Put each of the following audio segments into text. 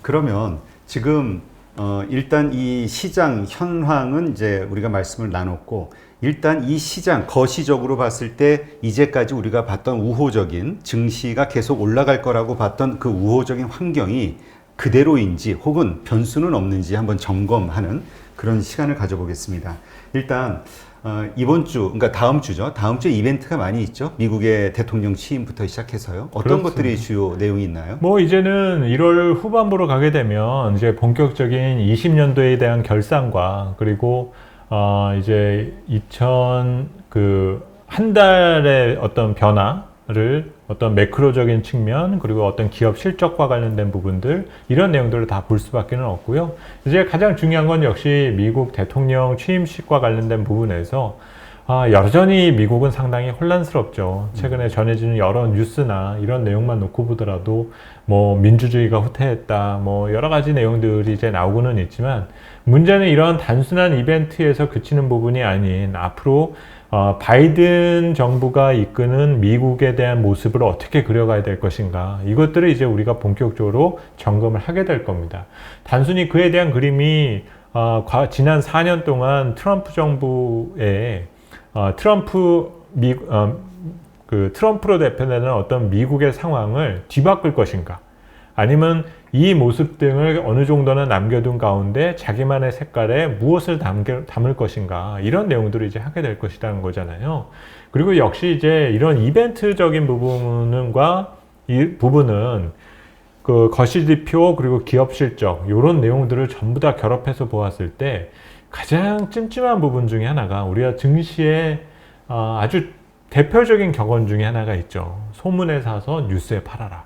그러면 지금 일단 이 시장 현황은 이제 우리가 말씀을 나눴고, 일단 이 시장 거시적으로 봤을 때 이제까지 우리가 봤던 우호적인 증시가 계속 올라갈 거라고 봤던 그 우호적인 환경이 그대로인지 혹은 변수는 없는지 한번 점검하는 그런 시간을 가져보겠습니다. 일단 이번 주, 그러니까 다음 주죠. 다음 주에 이벤트가 많이 있죠. 미국의 대통령 취임부터 시작해서요. 어떤 그렇습니다. 것들이 주요 내용이 있나요? 뭐 이제는 1월 후반부로 가게 되면 이제 본격적인 20년도에 대한 결산과 그리고 이제 한 달의 어떤 변화를 어떤 매크로적인 측면 그리고 어떤 기업 실적과 관련된 부분들 이런 내용들을 다 볼 수밖에 없고요. 이제 가장 중요한 건 역시 미국 대통령 취임식과 관련된 부분에서 여전히 미국은 상당히 혼란스럽죠. 최근에 전해지는 여러 뉴스나 이런 내용만 놓고 보더라도 뭐 민주주의가 후퇴했다, 뭐 여러 가지 내용들이 이제 나오고는 있지만 문제는 이런 단순한 이벤트에서 그치는 부분이 아닌 앞으로 바이든 정부가 이끄는 미국에 대한 모습을 어떻게 그려가야 될 것인가 이것들을 이제 우리가 본격적으로 점검을 하게 될 겁니다. 단순히 그에 대한 그림이 지난 4년 동안 트럼프 정부의 트럼프로 대표되는 어떤 미국의 상황을 뒤바꿀 것인가 아니면 이 모습 등을 어느 정도는 남겨둔 가운데 자기만의 색깔에 무엇을 담을 것인가 이런 내용들을 이제 하게 될 것이라는 거잖아요. 그리고 역시 이제 이런 이벤트적인 부분은 그 거시지표 그리고 기업 실적 이런 내용들을 전부 다 결합해서 보았을 때 가장 찜찜한 부분 중에 하나가 우리가 증시의 아주 대표적인 격언 중에 하나가 있죠. 소문에 사서 뉴스에 팔아라.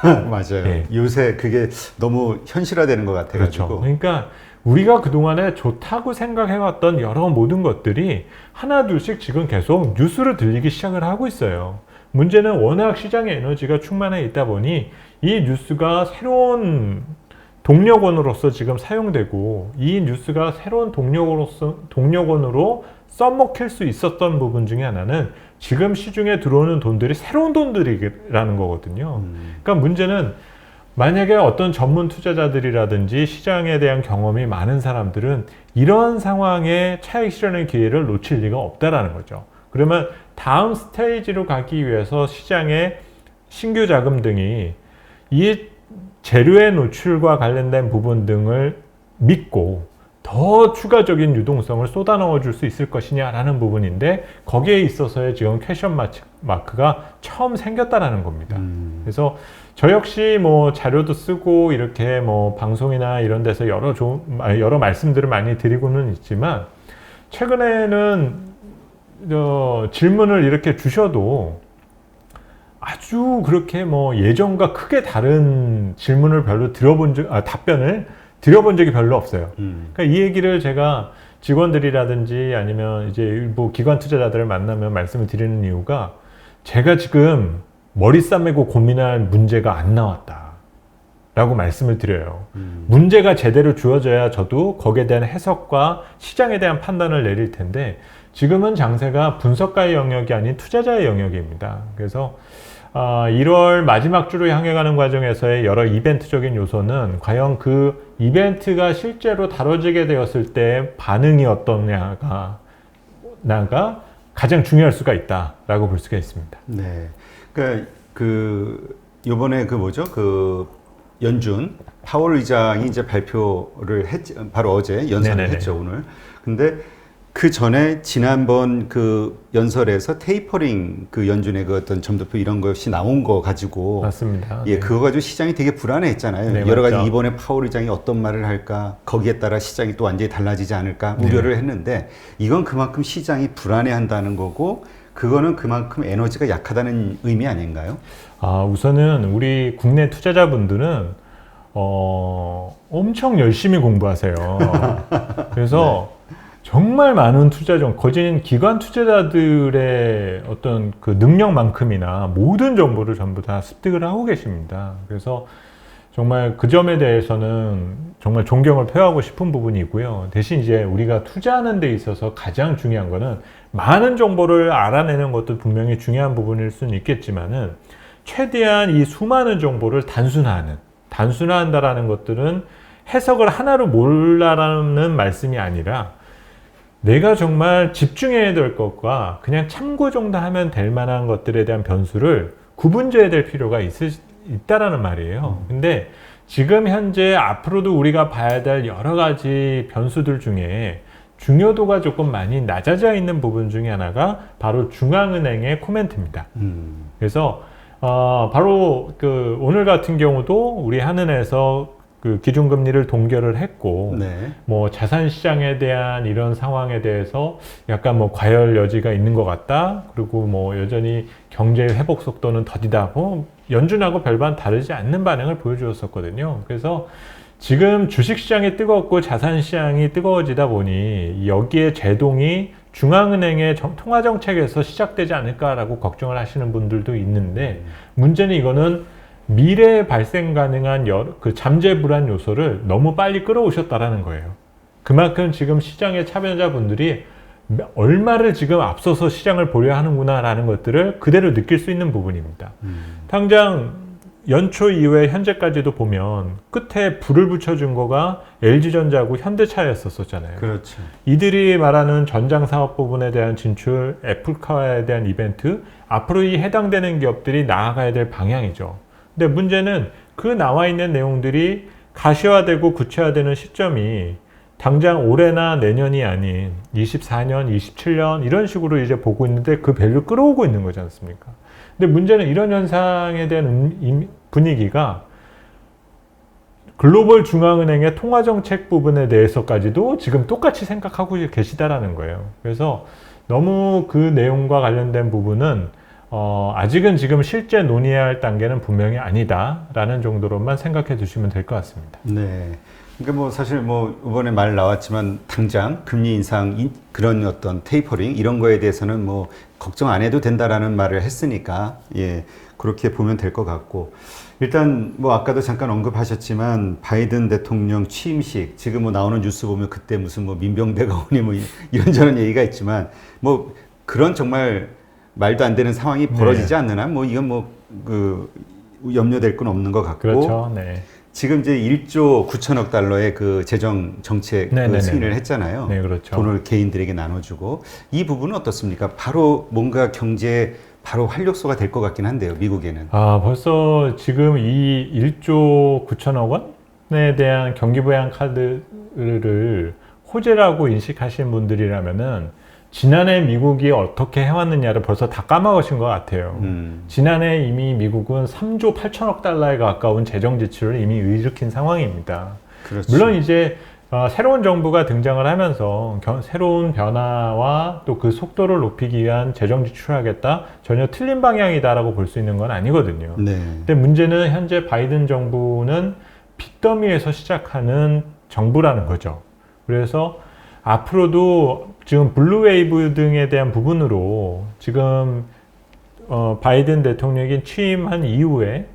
맞아요. 예. 요새 그게 너무 현실화되는 것 같아가지고. 그렇죠. 그러니까 우리가 그동안에 좋다고 생각해왔던 여러 모든 것들이 하나둘씩 지금 계속 뉴스로 들리기 시작을 하고 있어요. 문제는 워낙 시장의 에너지가 충만해 있다 보니 이 뉴스가 새로운 동력원으로서 지금 사용되고 이 뉴스가 새로운 동력원으로 써먹힐 수 있었던 부분 중에 하나는 지금 시중에 들어오는 돈들이 새로운 돈들이라는 거거든요. 그러니까 문제는 만약에 어떤 전문 투자자들이라든지 시장에 대한 경험이 많은 사람들은 이런 상황에 차익 실현의 기회를 놓칠 리가 없다라는 거죠. 그러면 다음 스테이지로 가기 위해서 시장의 신규 자금 등이 이 재료의 노출과 관련된 부분 등을 믿고 더 추가적인 유동성을 쏟아 넣어줄 수 있을 것이냐라는 부분인데 거기에 있어서의 지금 퀘션 마크가 처음 생겼다라는 겁니다. 그래서 저 역시 뭐 자료도 쓰고 이렇게 뭐 방송이나 이런 데서 여러 말씀들을 많이 드리고는 있지만 최근에는 질문을 이렇게 주셔도 아주 그렇게 뭐 예전과 크게 다른 질문을 별로 답변을 드려본 적이 별로 없어요. 그러니까 이 얘기를 제가 직원들이라든지 아니면 이제 일부 기관 투자자들을 만나면 말씀을 드리는 이유가 제가 지금 머리 싸매고 고민할 문제가 안 나왔다 라고 말씀을 드려요. 문제가 제대로 주어져야 저도 거기에 대한 해석과 시장에 대한 판단을 내릴 텐데 지금은 장세가 분석가의 영역이 아닌 투자자의 영역입니다. 그래서 1월 마지막 주로 향해 가는 과정에서의 여러 이벤트적인 요소는 과연 그 이벤트가 실제로 다뤄지게 되었을 때 반응이 어떠냐가 가장 중요할 수가 있다라고 볼 수가 있습니다. 네. 그러니까 요번에 연준 파월 의장이 이제 발표를 바로 어제 연설을 했죠, 오늘. 근데 그 전에 지난번 그 연설에서 테이퍼링 그 연준의 그 어떤 점도표 이런 것이 나온 거 가지고 맞습니다. 예, 네. 그거 가지고 시장이 되게 불안해했잖아요. 네, 여러 가지 맞죠. 이번에 파월 의장이 어떤 말을 할까 거기에 따라 시장이 또 완전히 달라지지 않을까 우려를 했는데 이건 그만큼 시장이 불안해한다는 거고 그거는 그만큼 에너지가 약하다는 의미 아닌가요? 우선은 우리 국내 투자자분들은 엄청 열심히 공부하세요. 그래서 네. 정말 많은 거진 기관 투자자들의 어떤 그 능력만큼이나 모든 정보를 전부 다 습득을 하고 계십니다. 그래서 정말 그 점에 대해서는 정말 존경을 표하고 싶은 부분이고요. 대신 이제 우리가 투자하는 데 있어서 가장 중요한 거는 많은 정보를 알아내는 것도 분명히 중요한 부분일 수는 있겠지만은 최대한 이 수많은 정보를 단순화한다라는 것들은 해석을 하나로 몰라라는 말씀이 아니라 내가 정말 집중해야 될 것과 그냥 참고 정도 하면 될 만한 것들에 대한 변수를 구분져야 될 필요가 있다라는 말이에요. 근데 지금 현재 앞으로도 우리가 봐야 될 여러 가지 변수들 중에 중요도가 조금 많이 낮아져 있는 부분 중에 하나가 바로 중앙은행의 코멘트입니다. 그래서 바로 오늘 같은 경우도 우리 한은에서 그 기준금리를 동결을 했고, 네. 뭐 자산 시장에 대한 이런 상황에 대해서 약간 뭐 과열 여지가 있는 것 같다. 그리고 뭐 여전히 경제 회복 속도는 더디다. 뭐 연준하고 별반 다르지 않는 반응을 보여주었었거든요. 그래서 지금 주식시장이 뜨겁고 자산시장이 뜨거워지다 보니 여기에 제동이 중앙은행의 통화정책에서 시작되지 않을까라고 걱정을 하시는 분들도 있는데, 문제는 이거는 미래에 발생 가능한 그 잠재 불안 요소를 너무 빨리 끌어오셨다라는 거예요. 그만큼 지금 시장의 참여자분들이 얼마를 지금 앞서서 시장을 보려 하는구나라는 것들을 그대로 느낄 수 있는 부분입니다. 당장 연초 이후에 현재까지도 보면 끝에 불을 붙여준 거가 LG전자하고 현대차였었잖아요. 그렇죠. 이들이 말하는 전장 사업 부분에 대한 진출, 애플카에 대한 이벤트, 앞으로 이 해당되는 기업들이 나아가야 될 방향이죠. 근데 문제는 그 나와 있는 내용들이 가시화되고 구체화되는 시점이 당장 올해나 내년이 아닌 24년, 27년 이런 식으로 이제 보고 있는데 그 밸류 끌어오고 있는 거지 않습니까? 근데 문제는 이런 현상에 대한 분위기가 글로벌 중앙은행의 통화정책 부분에 대해서까지도 지금 똑같이 생각하고 계시다라는 거예요. 그래서 너무 그 내용과 관련된 부분은 아직은 지금 실제 논의해야 할 단계는 분명히 아니다라는 정도로만 생각해 두시면 될 것 같습니다. 네. 그러니까 뭐 사실 뭐 이번에 말 나왔지만 당장 금리 인상 그런 어떤 테이퍼링 이런 거에 대해서는 뭐 걱정 안 해도 된다라는 말을 했으니까 예 그렇게 보면 될 것 같고 일단 뭐 아까도 잠깐 언급하셨지만 바이든 대통령 취임식 지금 뭐 나오는 뉴스 보면 그때 무슨 뭐 민병대가 오니 뭐 이런저런 얘기가 있지만 뭐 그런 정말 말도 안 되는 상황이 벌어지지 않는 한 뭐 이건 뭐 그 염려될 건 없는 것 같고 그렇죠. 네. 지금 이제 1조 9천억 달러의 그 재정 정책 그 승인을 했잖아요. 네, 그렇죠. 돈을 개인들에게 나눠주고 이 부분은 어떻습니까? 바로 뭔가 경제에 바로 활력소가 될 것 같긴 한데요, 미국에는. 벌써 지금 이 1조 9천억 원에 대한 경기부양 카드를 호재라고 인식하시는 분들이라면은 지난해 미국이 어떻게 해왔느냐를 벌써 다 까먹으신 것 같아요. 지난해 이미 미국은 3조 8천억 달러에 가까운 재정 지출을 이미 일으킨 상황입니다. 그렇죠. 물론 이제 새로운 정부가 등장을 하면서 새로운 변화와 또 그 속도를 높이기 위한 재정 지출을 하겠다? 전혀 틀린 방향이다라고 볼 수 있는 건 아니거든요. 네. 근데 문제는 현재 바이든 정부는 빚더미에서 시작하는 정부라는 거죠. 그래서 앞으로도 지금 블루웨이브 등에 대한 부분으로 지금 바이든 대통령이 취임한 이후에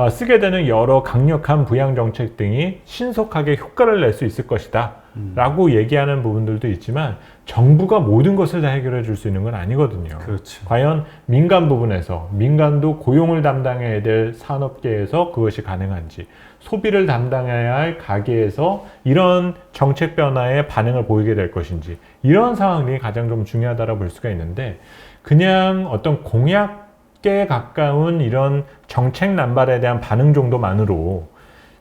쓰게 되는 여러 강력한 부양 정책 등이 신속하게 효과를 낼 수 있을 것이다 라고 얘기하는 부분들도 있지만 정부가 모든 것을 다 해결해 줄 수 있는 건 아니거든요. 그렇죠. 과연 민간 부분에서 민간도 고용을 담당해야 될 산업계에서 그것이 가능한지, 소비를 담당해야 할 가게에서 이런 정책 변화에 반응을 보이게 될 것인지, 이런 상황이 가장 좀 중요하다고 볼 수가 있는데, 그냥 어떤 공약에 가까운 이런 정책 남발에 대한 반응 정도만으로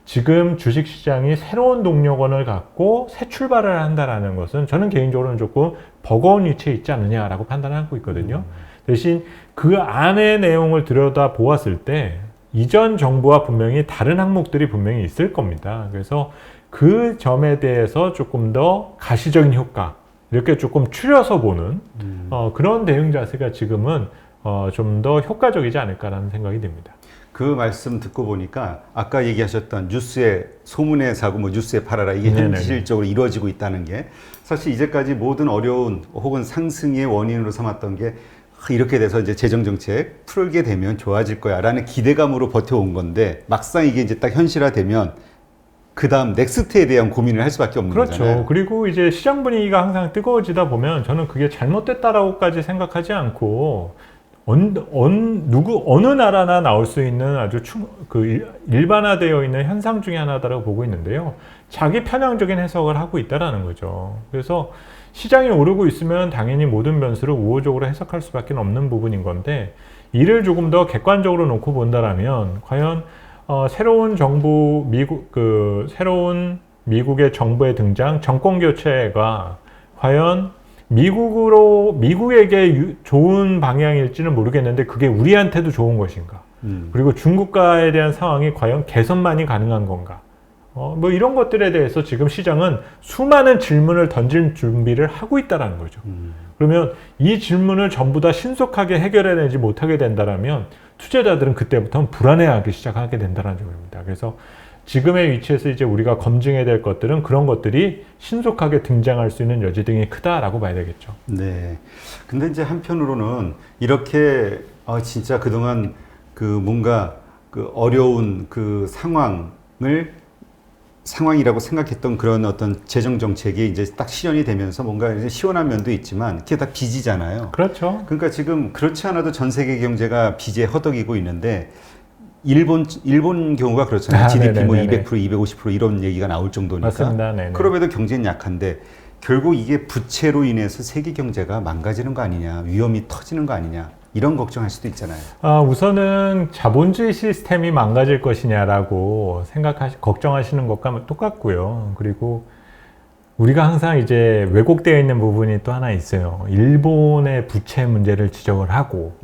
지금 주식시장이 새로운 동력원을 갖고 새 출발을 한다는 것은 저는 개인적으로는 조금 버거운 위치에 있지 않느냐라고 판단하고 있거든요. 대신 그 안의 내용을 들여다 보았을 때 이전 정부와 분명히 다른 항목들이 분명히 있을 겁니다. 그래서 그 점에 대해서 조금 더 가시적인 효과, 이렇게 조금 추려서 보는 그런 대응 자세가 지금은 좀 더 효과적이지 않을까라는 생각이 듭니다. 그 말씀 듣고 보니까 아까 얘기하셨던 뉴스에 소문에 사고 뭐 뉴스에 팔아라 이게 현실적으로 이루어지고 있다는 게 사실 이제까지 모든 어려운 혹은 상승의 원인으로 삼았던 게 이렇게 돼서 이제 재정정책 풀게 되면 좋아질 거야 라는 기대감으로 버텨온 건데 막상 이게 이제 딱 현실화되면 그 다음 넥스트에 대한 고민을 할 수밖에 없는 그렇죠. 거잖아요. 그리고 이제 시장 분위기가 항상 뜨거워지다 보면 저는 그게 잘못됐다라고까지 생각하지 않고 어느 나라나 나올 수 있는 아주 일반화되어 있는 현상 중에 하나다라고 보고 있는데요. 자기 편향적인 해석을 하고 있다라는 거죠. 그래서 시장이 오르고 있으면 당연히 모든 변수를 우호적으로 해석할 수밖에 없는 부분인 건데, 이를 조금 더 객관적으로 놓고 본다라면 과연 새로운 미국의 정부의 등장, 정권 교체가 과연 미국에게 좋은 방향일지는 모르겠는데 그게 우리한테도 좋은 것인가? 그리고 중국과에 대한 상황이 과연 개선만이 가능한 건가? 뭐 이런 것들에 대해서 지금 시장은 수많은 질문을 던질 준비를 하고 있다는 거죠. 그러면 이 질문을 전부 다 신속하게 해결해내지 못하게 된다면 투자자들은 그때부터는 불안해하기 시작하게 된다는 점입니다. 그래서 지금의 위치에서 이제 우리가 검증해야 될 것들은 그런 것들이 신속하게 등장할 수 있는 여지 등이 크다라고 봐야 되겠죠. 네. 근데 이제 한편으로는 이렇게 진짜 그동안 그 뭔가 그 어려운 그 상황이라고 생각했던 그런 어떤 재정 정책이 이제 딱 실현이 되면서 뭔가 이제 시원한 면도 있지만 그게 다 빚이잖아요. 그렇죠. 그러니까 지금 그렇지 않아도 전 세계 경제가 빚에 허덕이고 있는데 일본 경우가 그렇잖아요. GDP 뭐 200%, 250% 이런 얘기가 나올 정도니까. 맞습니다. 네네. 그럼에도 경제는 약한데 결국 이게 부채로 인해서 세계 경제가 망가지는 거 아니냐, 위험이 터지는 거 아니냐, 이런 걱정할 수도 있잖아요. 우선은 자본주의 시스템이 망가질 것이냐라고 걱정하시는 것과 똑같고요. 그리고 우리가 항상 이제 왜곡되어 있는 부분이 또 하나 있어요. 일본의 부채 문제를 지적을 하고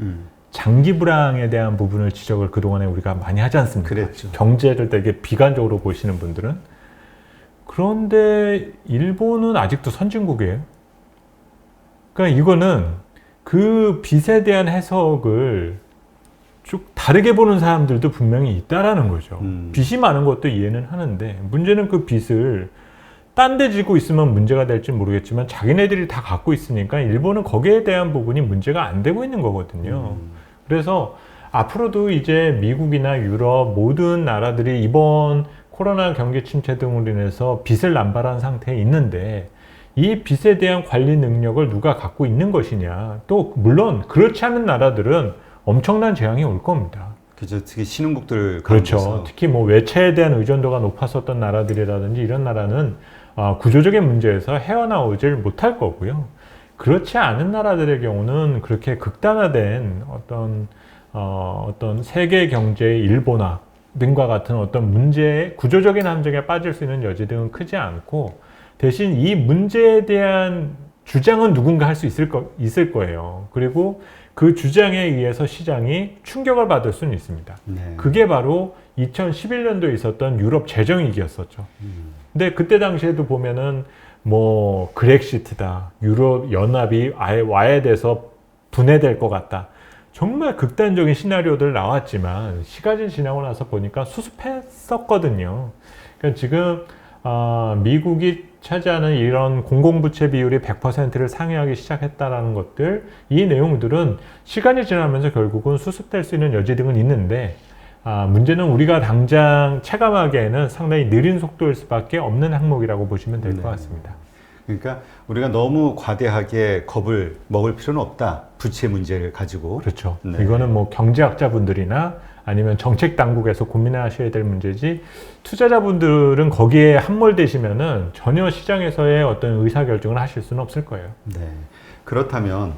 장기 불황에 대한 부분을 지적을 그동안에 우리가 많이 하지 않습니까? 그랬죠. 경제를 되게 비관적으로 보시는 분들은. 그런데 일본은 아직도 선진국이에요. 그러니까 이거는 그 빚에 대한 해석을 쭉 다르게 보는 사람들도 분명히 있다라는 거죠. 빚이 많은 것도 이해는 하는데 문제는 그 빚을 딴 데 지고 있으면 문제가 될지 모르겠지만 자기네들이 다 갖고 있으니까 일본은 거기에 대한 부분이 문제가 안 되고 있는 거거든요. 그래서 앞으로도 이제 미국이나 유럽 모든 나라들이 이번 코로나 경기 침체 등으로 인해서 빚을 남발한 상태에 있는데 이 빚에 대한 관리 능력을 누가 갖고 있는 것이냐. 또 물론 그렇지 않은 나라들은 엄청난 재앙이 올 겁니다. 그죠. 특히 신흥국들 그렇죠. 가운데서. 특히 뭐 외채에 대한 의존도가 높았었던 나라들이라든지 이런 나라는 구조적인 문제에서 헤어나오질 못할 거고요. 그렇지 않은 나라들의 경우는 그렇게 극단화된 어떤 세계 경제의 일본화 등과 같은 어떤 문제의 구조적인 함정에 빠질 수 있는 여지 등은 크지 않고 대신 이 문제에 대한 주장은 누군가 할 수 있을 거예요. 그리고 그 주장에 의해서 시장이 충격을 받을 수는 있습니다. 네. 그게 바로 2011년도에 있었던 유럽 재정위기였었죠. 근데 그때 당시에도 보면은 뭐 그렉시트다, 유럽 연합이 아예 와야 돼서 분해될 것 같다. 정말 극단적인 시나리오들 나왔지만 시간이 지나고 나서 보니까 수습했었거든요. 그러니까 지금 미국이 차지하는 이런 공공부채 비율이 100%를 상회하기 시작했다라는 것들, 이 내용들은 시간이 지나면서 결국은 수습될 수 있는 여지 등은 있는데 문제는 우리가 당장 체감하기에는 상당히 느린 속도일 수밖에 없는 항목이라고 보시면 될 것 같습니다. 그러니까 우리가 너무 과대하게 겁을 먹을 필요는 없다. 부채 문제를 가지고. 그렇죠. 네. 이거는 뭐 경제학자분들이나 아니면 정책 당국에서 고민하셔야 될 문제지 투자자분들은 거기에 함몰되시면은 전혀 시장에서의 어떤 의사결정을 하실 수는 없을 거예요. 네. 그렇다면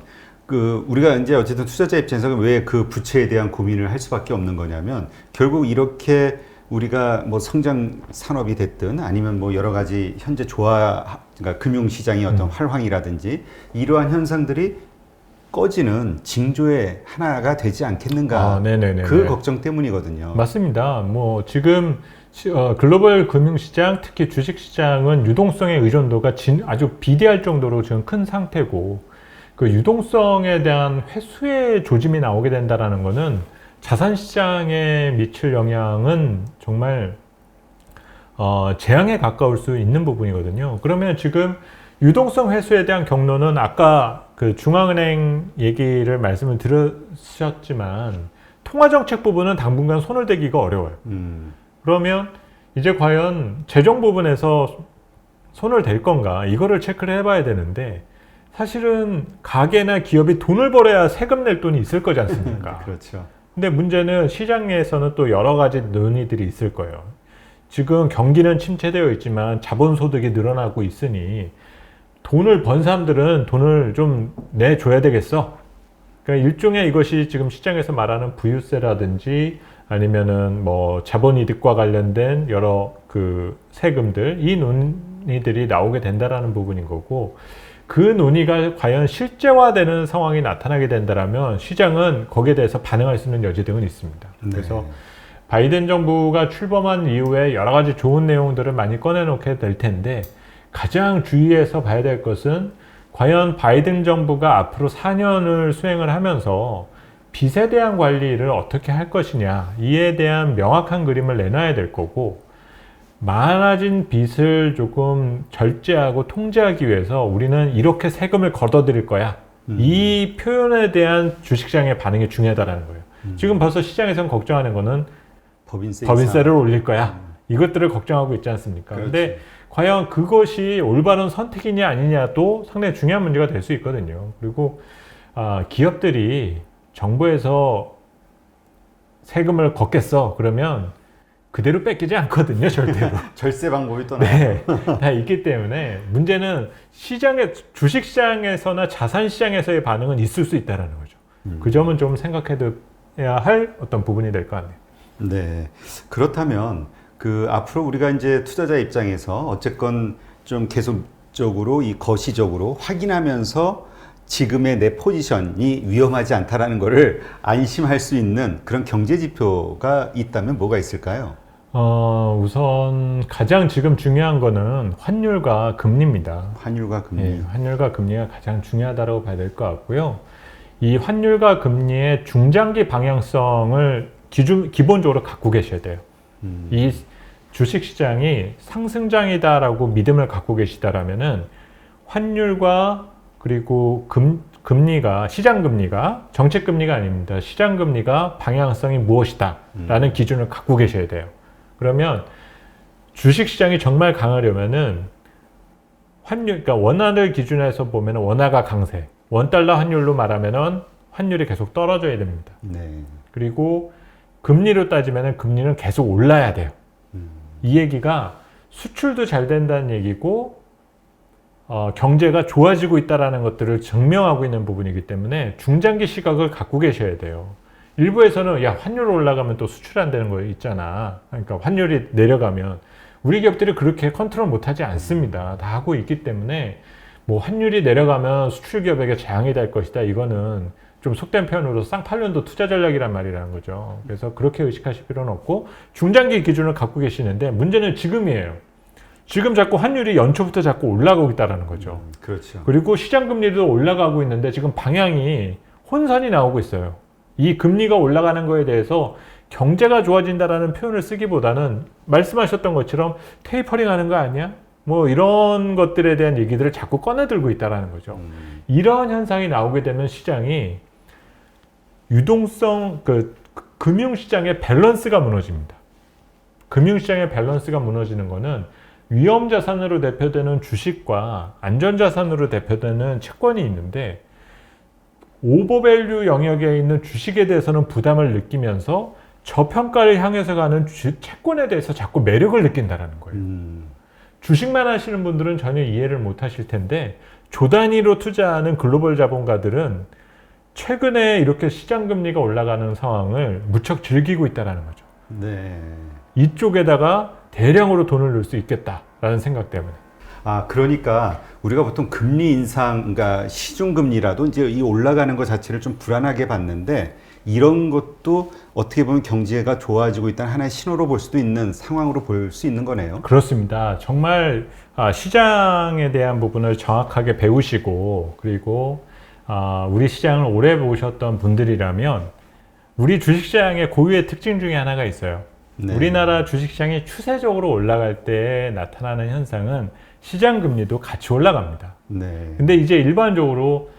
우리가 이제 어쨌든 투자자 입장에서 왜 그 부채에 대한 고민을 할 수밖에 없는 거냐면 결국 이렇게 우리가 뭐 성장 산업이 됐든 아니면 뭐 여러 가지 현재 그러니까 금융시장의 어떤 활황이라든지 이러한 현상들이 꺼지는 징조의 하나가 되지 않겠는가. 그 걱정 때문이거든요. 맞습니다. 뭐 지금 글로벌 금융시장, 특히 주식시장은 유동성의 의존도가 아주 비대할 정도로 지금 큰 상태고 그 유동성에 대한 회수의 조짐이 나오게 된다라는 거는 자산시장에 미칠 영향은 정말 재앙에 가까울 수 있는 부분이거든요. 그러면 지금 유동성 회수에 대한 경로는 아까 그 중앙은행 얘기를 말씀을 들으셨지만 통화정책 부분은 당분간 손을 대기가 어려워요. 그러면 이제 과연 재정 부분에서 손을 댈 건가 이거를 체크를 해봐야 되는데 사실은 가게나 기업이 돈을 벌어야 세금 낼 돈이 있을 거지 않습니까? 그렇죠. 근데 문제는 시장에서는 또 여러 가지 논의들이 있을 거예요. 지금 경기는 침체되어 있지만 자본소득이 늘어나고 있으니 돈을 번 사람들은 돈을 좀 내줘야 되겠어. 그러니까 일종의 이것이 지금 시장에서 말하는 부유세라든지 아니면은 뭐 자본이득과 관련된 여러 그 세금들, 이 논의들이 나오게 된다라는 부분인 거고, 그 논의가 과연 실제화되는 상황이 나타나게 된다라면 시장은 거기에 대해서 반응할 수 있는 여지 등은 있습니다. 그래서 바이든 정부가 출범한 이후에 여러 가지 좋은 내용들을 많이 꺼내놓게 될 텐데, 가장 주의해서 봐야 될 것은 과연 바이든 정부가 앞으로 4년을 수행을 하면서 빚에 대한 관리를 어떻게 할 것이냐, 이에 대한 명확한 그림을 내놔야 될 거고, 많아진 빚을 조금 절제하고 통제하기 위해서 우리는 이렇게 세금을 걷어들일 거야. 이 표현에 대한 주식시장의 반응이 중요하다는 거예요. 지금 벌써 시장에서는 걱정하는 거는 법인세를 올릴 거야. 이것들을 걱정하고 있지 않습니까? 그런데 과연 그것이 올바른 선택이냐 아니냐도 상당히 중요한 문제가 될 수 있거든요. 그리고 기업들이 정부에서 세금을 걷겠어 그러면 그대로 뺏기지 않거든요, 절대로. 절세 방법이 또 나와요. 네, 다 있기 때문에 문제는 주식시장에서나 자산시장에서의 반응은 있을 수 있다는 거죠. 그 점은 좀 생각해둬야 할 어떤 부분이 될 것 같네요. 네. 그렇다면 그 앞으로 우리가 이제 투자자 입장에서 어쨌건 좀 계속적으로 이 거시적으로 확인하면서 지금의 내 포지션이 위험하지 않다라는 것을 안심할 수 있는 그런 경제 지표가 있다면 뭐가 있을까요? 우선 가장 지금 중요한 거는 환율과 금리입니다. 환율과 금리. 네, 환율과 금리가 가장 중요하다고 봐야 될 것 같고요. 이 환율과 금리의 중장기 방향성을 기본적으로 갖고 계셔야 돼요. 이 주식시장이 상승장이다라고 믿음을 갖고 계시다라면은 환율과 그리고 금리가, 시장금리가, 정책금리가 아닙니다. 시장금리가 방향성이 무엇이다 라는 기준을 갖고 계셔야 돼요. 그러면 주식시장이 정말 강하려면은 환율, 그러니까 원화를 기준해서 보면 원화가 강세, 원달러 환율로 말하면은 환율이 계속 떨어져야 됩니다. 네. 그리고 금리로 따지면 금리는 계속 올라야 돼요. 이 얘기가 수출도 잘 된다는 얘기고 경제가 좋아지고 있다는 것들을 증명하고 있는 부분이기 때문에 중장기 시각을 갖고 계셔야 돼요. 일부에서는 야, 환율 올라가면 또 수출 안 되는 거 있잖아. 그러니까 환율이 내려가면 우리 기업들이 그렇게 컨트롤 못하지 않습니다. 다 하고 있기 때문에 뭐 환율이 내려가면 수출 기업에게 재앙이 될 것이다. 이거는 좀 속된 표현으로 쌍팔년도 투자 전략이란 말이라는 거죠. 그래서 그렇게 의식하실 필요는 없고 중장기 기준을 갖고 계시는데 문제는 지금이에요. 지금 자꾸 환율이 연초부터 자꾸 올라가고 있다는 거죠. 그렇죠. 그리고 시장 금리도 올라가고 있는데 지금 방향이 혼선이 나오고 있어요. 이 금리가 올라가는 거에 대해서 경제가 좋아진다라는 표현을 쓰기보다는 말씀하셨던 것처럼 테이퍼링 하는 거 아니야? 뭐 이런 것들에 대한 얘기들을 자꾸 꺼내들고 있다는 거죠. 이런 현상이 나오게 되면 시장이 유동성, 금융시장의 밸런스가 무너집니다. 금융시장의 밸런스가 무너지는 거는 위험자산으로 대표되는 주식과 안전자산으로 대표되는 채권이 있는데 오버밸류 영역에 있는 주식에 대해서는 부담을 느끼면서 저평가를 향해서 가는 채권에 대해서 자꾸 매력을 느낀다는 거예요. 주식만 하시는 분들은 전혀 이해를 못 하실 텐데 조 단위로 투자하는 글로벌 자본가들은 최근에 이렇게 시장 금리가 올라가는 상황을 무척 즐기고 있다는 거죠. 네. 이쪽에다가 대량으로 돈을 넣을 수 있겠다라는 생각 때문에. 그러니까 우리가 보통 금리 인상, 그러니까 시중금리라도 이제 이 올라가는 것 자체를 좀 불안하게 봤는데 이런 것도 어떻게 보면 경제가 좋아지고 있다는 하나의 신호로 볼 수도 있는 상황으로 볼 수 있는 거네요. 그렇습니다. 정말 시장에 대한 부분을 정확하게 배우시고 그리고 우리 시장을 오래 보셨던 분들이라면 우리 주식시장의 고유의 특징 중에 하나가 있어요. 네. 우리나라 주식시장이 추세적으로 올라갈 때 나타나는 현상은 시장금리도 같이 올라갑니다. 네. 근데 이제 일반적으로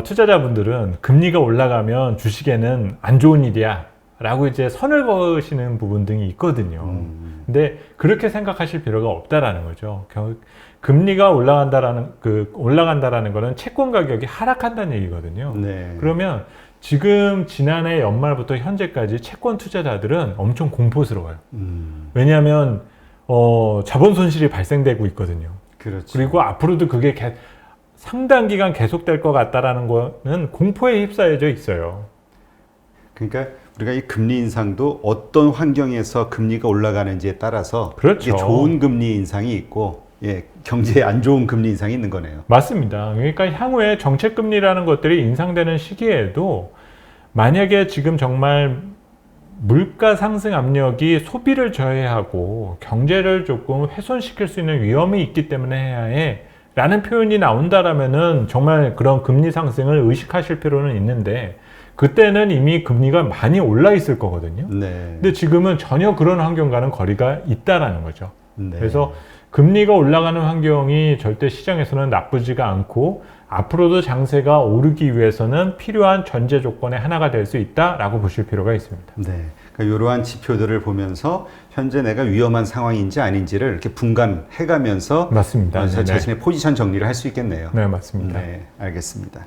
투자자분들은 금리가 올라가면 주식에는 안 좋은 일이야 라고 이제 선을 그으시는 부분 등이 있거든요. 근데 그렇게 생각하실 필요가 없다라는 거죠. 금리가 올라간다라는 거는 채권 가격이 하락한다는 얘기거든요. 네. 그러면 지금 지난해 연말부터 현재까지 채권 투자자들은 엄청 공포스러워요. 왜냐하면 자본 손실이 발생되고 있거든요. 그렇죠. 그리고 앞으로도 그게 상당 기간 계속될 것 같다라는 거는 공포에 휩싸여져 있어요. 그러니까 우리가 이 금리 인상도 어떤 환경에서 금리가 올라가는지에 따라서 그렇죠. 이게 좋은 금리 인상이 있고 예, 경제에 안 좋은 금리 인상이 있는 거네요. 맞습니다. 그러니까 향후에 정책금리라는 것들이 인상되는 시기에도 만약에 지금 정말 물가 상승 압력이 소비를 저해하고 경제를 조금 훼손시킬 수 있는 위험이 있기 때문에 해야 해 라는 표현이 나온다라면은 정말 그런 금리 상승을 의식하실 필요는 있는데 그때는 이미 금리가 많이 올라 있을 거거든요. 네. 근데 지금은 전혀 그런 환경과는 거리가 있다라는 거죠. 네. 그래서 금리가 올라가는 환경이 절대 시장에서는 나쁘지가 않고 앞으로도 장세가 오르기 위해서는 필요한 전제 조건의 하나가 될 수 있다라고 보실 필요가 있습니다. 네. 그러니까 이러한 지표들을 보면서 현재 내가 위험한 상황인지 아닌지를 이렇게 분간해가면서 맞습니다. 네네. 자신의 포지션 정리를 할 수 있겠네요. 네, 맞습니다. 네, 알겠습니다.